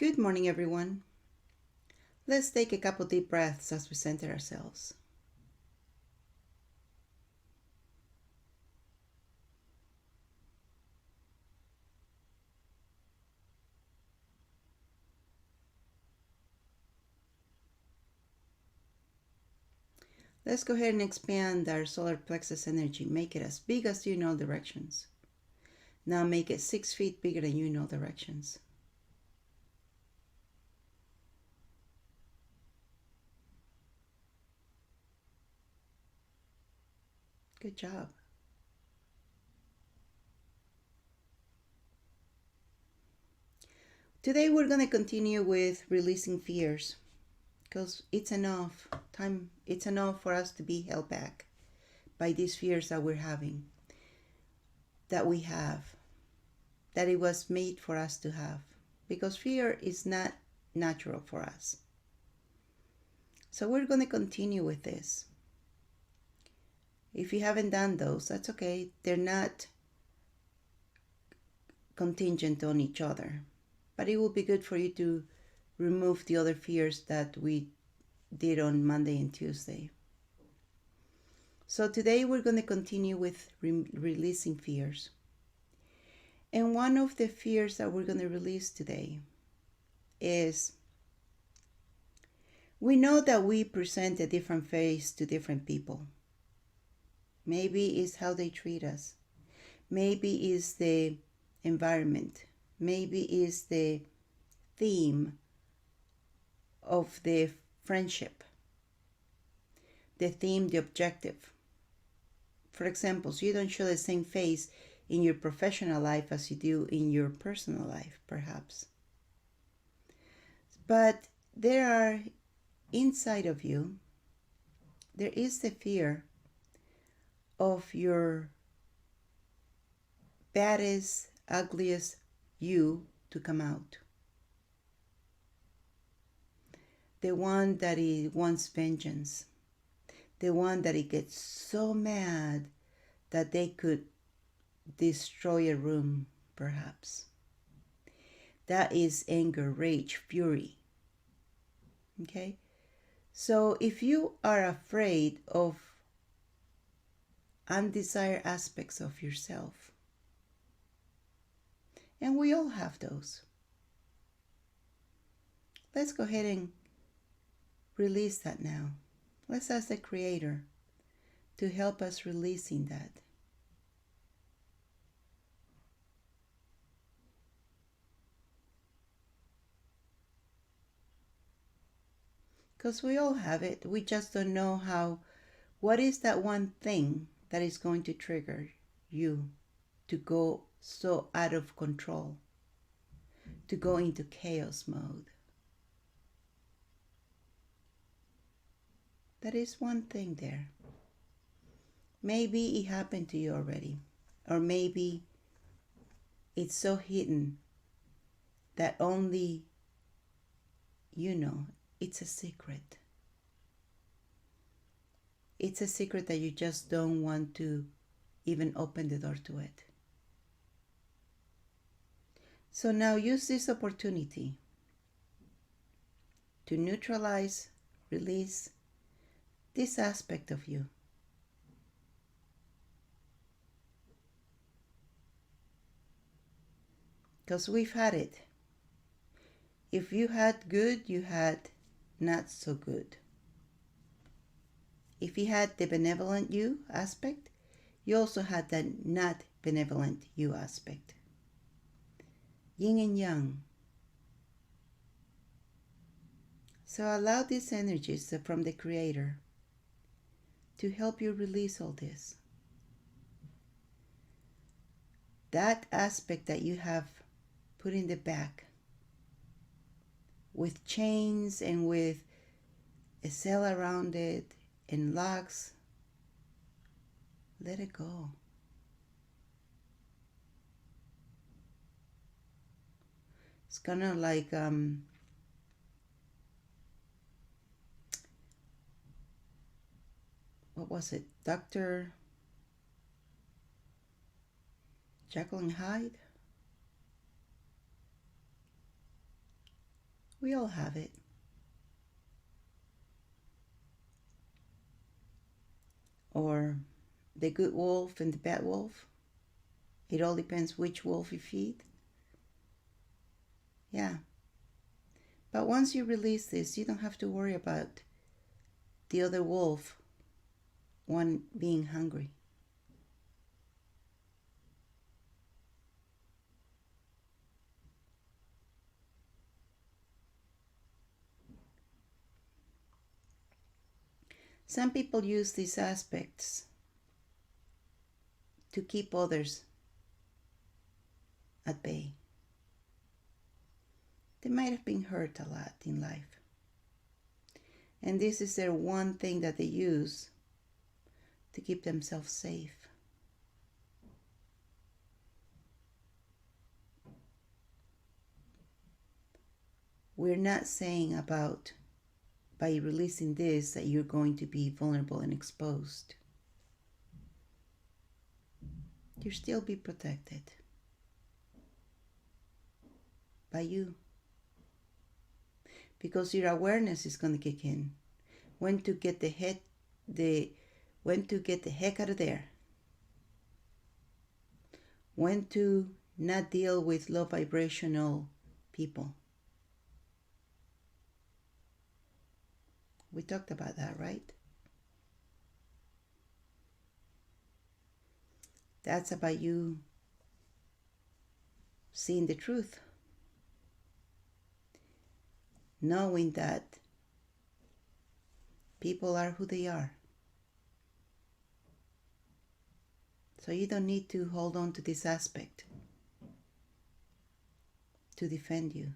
Good morning, everyone. Let's take a couple deep breaths as we center ourselves. Let's go ahead and expand our solar plexus energy. Make it as big as you know directions. Now make it 6 feet bigger than you know directions. Good job. Today we're going to continue with releasing fears because it's enough time. It's enough for us to be held back by these fears that we're having, that we have, that it was made for us to have, because fear is not natural for us. So we're going to continue with this. If you haven't done those, that's okay. They're not contingent on each other. But it will be good for you to remove the other fears that we did on Monday and Tuesday. So today we're going to continue with releasing fears. And one of the fears that we're going to release today is, we know that we present a different face to different people. Maybe it's how they treat us. Maybe it's the environment. Maybe it's the theme of the friendship. The theme, the objective. For example, so you don't show the same face in your professional life as you do in your personal life, perhaps. But there are, inside of you, there is the fear of your baddest, ugliest you to come out. The one that he wants vengeance. The one that he gets so mad that they could destroy a room, perhaps. That is anger, rage, fury. Okay? So if you are afraid of undesired aspects of yourself, and we all have those, let's go ahead and release that now. Let's ask the Creator to help us releasing that. Because we all have it. We just don't know how. What is that one thing that is going to trigger you to go so out of control, to go into chaos mode? That is one thing there. Maybe it happened to you already, or maybe it's so hidden that only you know. It's a secret. It's a secret that you just don't want to even open the door to it. So now use this opportunity to neutralize, release this aspect of you. Because we've had it. If you had good, you had not so good. If you had the benevolent you aspect, you also had the not benevolent you aspect. Yin and yang. So allow these energies from the Creator to help you release all this. That aspect that you have put in the back with chains and with a cell around it and locks, let it go. It's kind of like what was it? Dr. Jekyll and Hyde? We all have it. Or the good wolf and the bad wolf. It all depends which wolf you feed. Yeah. But once you release this, you don't have to worry about the other wolf, one being hungry. Some people use these aspects to keep others at bay. They might have been hurt a lot in life. And this is their one thing that they use to keep themselves safe. We're not saying about by releasing this that you're going to be vulnerable and exposed. You'll still be protected by you. Because your awareness is going to kick in. When to get the heck out of there. When to not deal with low vibrational people. We talked about that, right? That's about you seeing the truth. Knowing that people are who they are. So you don't need to hold on to this aspect to defend you.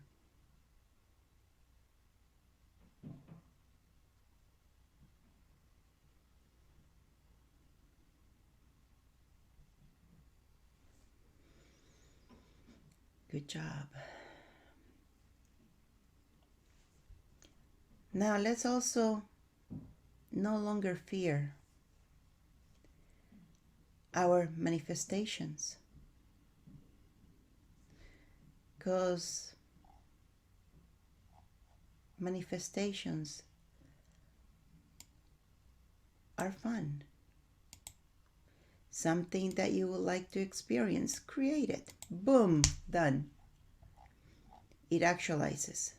Good job. Now let's also no longer fear our manifestations, because manifestations are fun. Something that you would like to experience, create it. Boom, done. It actualizes,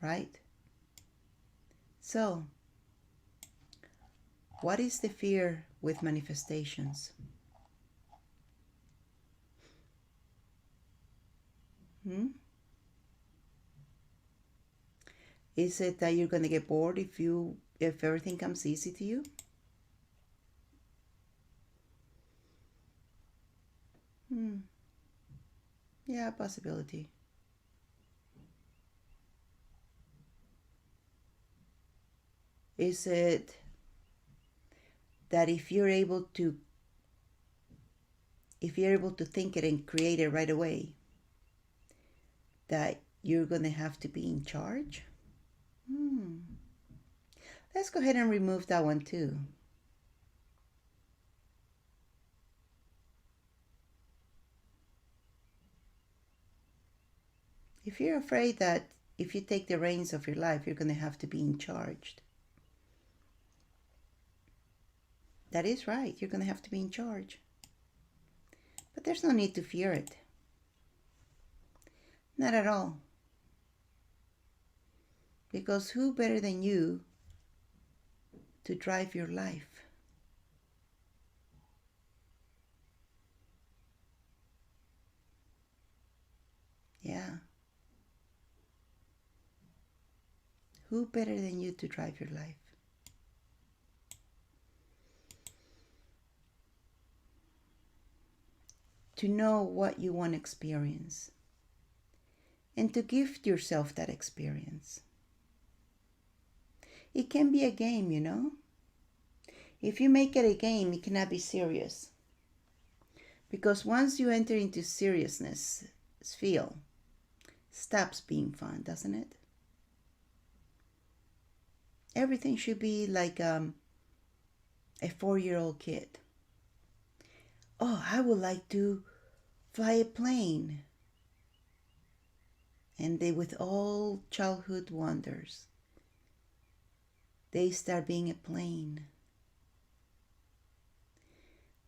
right? So, what is the fear with manifestations? Is it that you're going to get bored if everything comes easy to you? Yeah, possibility. Is it that if you're able to think it and create it right away, that you're going to have to be in charge? Let's go ahead and remove that one too. If you're afraid that if you take the reins of your life, you're going to have to be in charge, that is right. You're going to have to be in charge. But there's no need to fear it. Not at all. Because who better than you to drive your life? Yeah. Who better than you to drive your life? To know what you want to experience. And to gift yourself that experience. It can be a game, you know. If you make it a game, it cannot be serious. Because once you enter into seriousness, stops being fun, doesn't it? Everything should be like a 4-year-old kid. Oh, I would like to fly a plane. And they, with all childhood wonders, they start being a plane.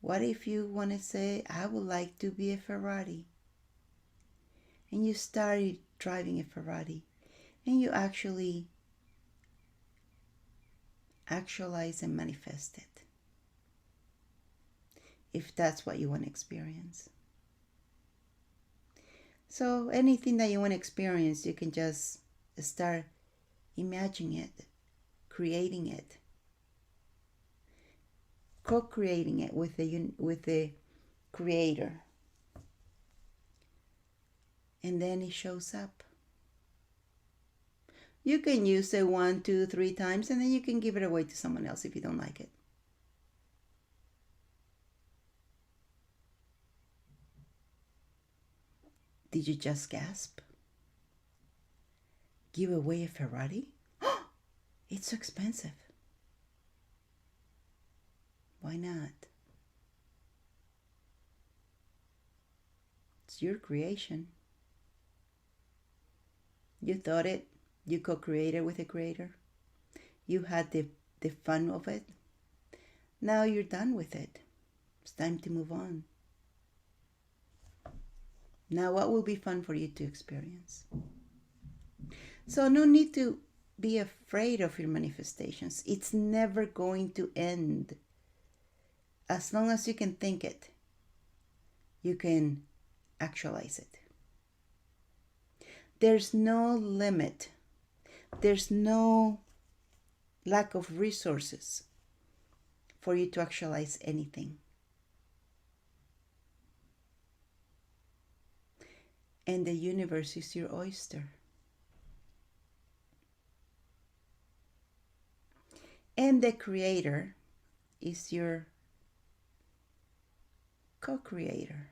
What if you want to say, I would like to be a Ferrari? And you started driving a Ferrari, and you actually actualize and manifest it, if that's what you want to experience. So anything that you want to experience, you can just start imagining it, creating it, co-creating it with the creator. And then it shows up. You can use it 1, 2, 3 times, and then you can give it away to someone else if you don't like it. Did you just gasp? Give away a Ferrari? It's so expensive. Why not? It's your creation. You thought it. You co-created with the creator. You had the fun of it. Now you're done with it. It's time to move on. Now what will be fun for you to experience? So no need to be afraid of your manifestations. It's never going to end. As long as you can think it, you can actualize it. There's no limit. There's no lack of resources for you to actualize anything. And the universe is your oyster. And the creator is your co-creator.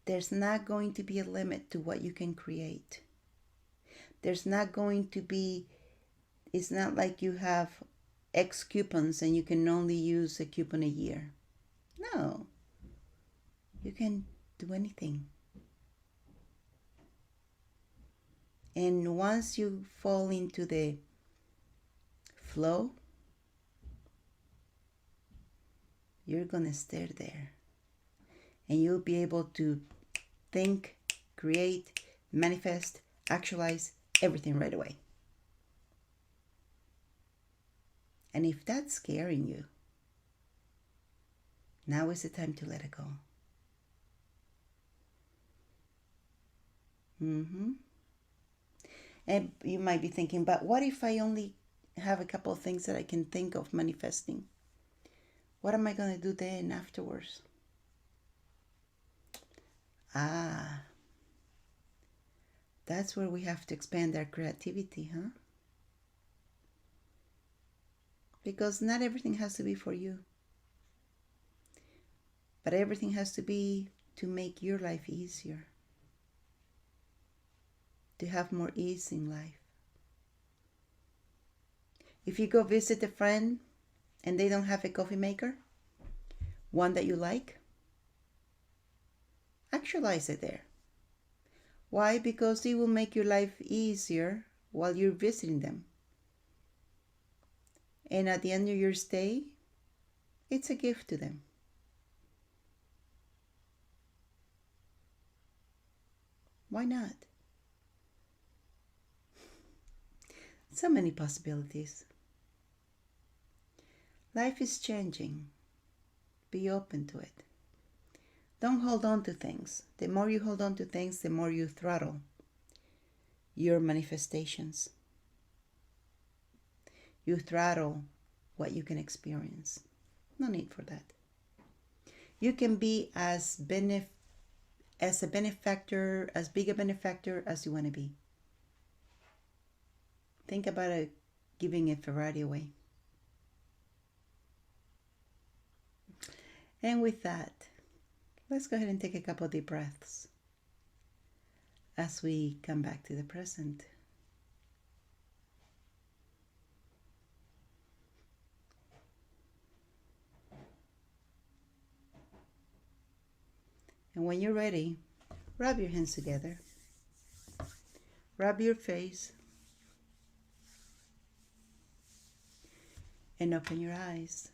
There's not going to be a limit to what you can create. There's not going to be, it's not like you have X coupons and you can only use a coupon a year. No, you can do anything. And once you fall into the flow, you're gonna stay there. And you'll be able to think, create, manifest, actualize everything right away. And if that's scaring you, now is the time to let it go. And you might be thinking, but what if I only have a couple of things that I can think of manifesting? What am I going to do then afterwards? That's where we have to expand our creativity, huh? Because not everything has to be for you. But everything has to be to make your life easier. To have more ease in life. If you go visit a friend and they don't have a coffee maker, one that you like, actualize it there. Why? Because it will make your life easier while you're visiting them. And at the end of your stay, it's a gift to them. Why not? So many possibilities. Life is changing. Be open to it. Don't hold on to things. The more you hold on to things, the more you throttle your manifestations. You throttle what you can experience. No need for that. You can be as big a benefactor as you want to be. Think about giving a Ferrari away. And with that, let's go ahead and take a couple of deep breaths as we come back to the present. And when you're ready, rub your hands together. Rub your face. And open your eyes.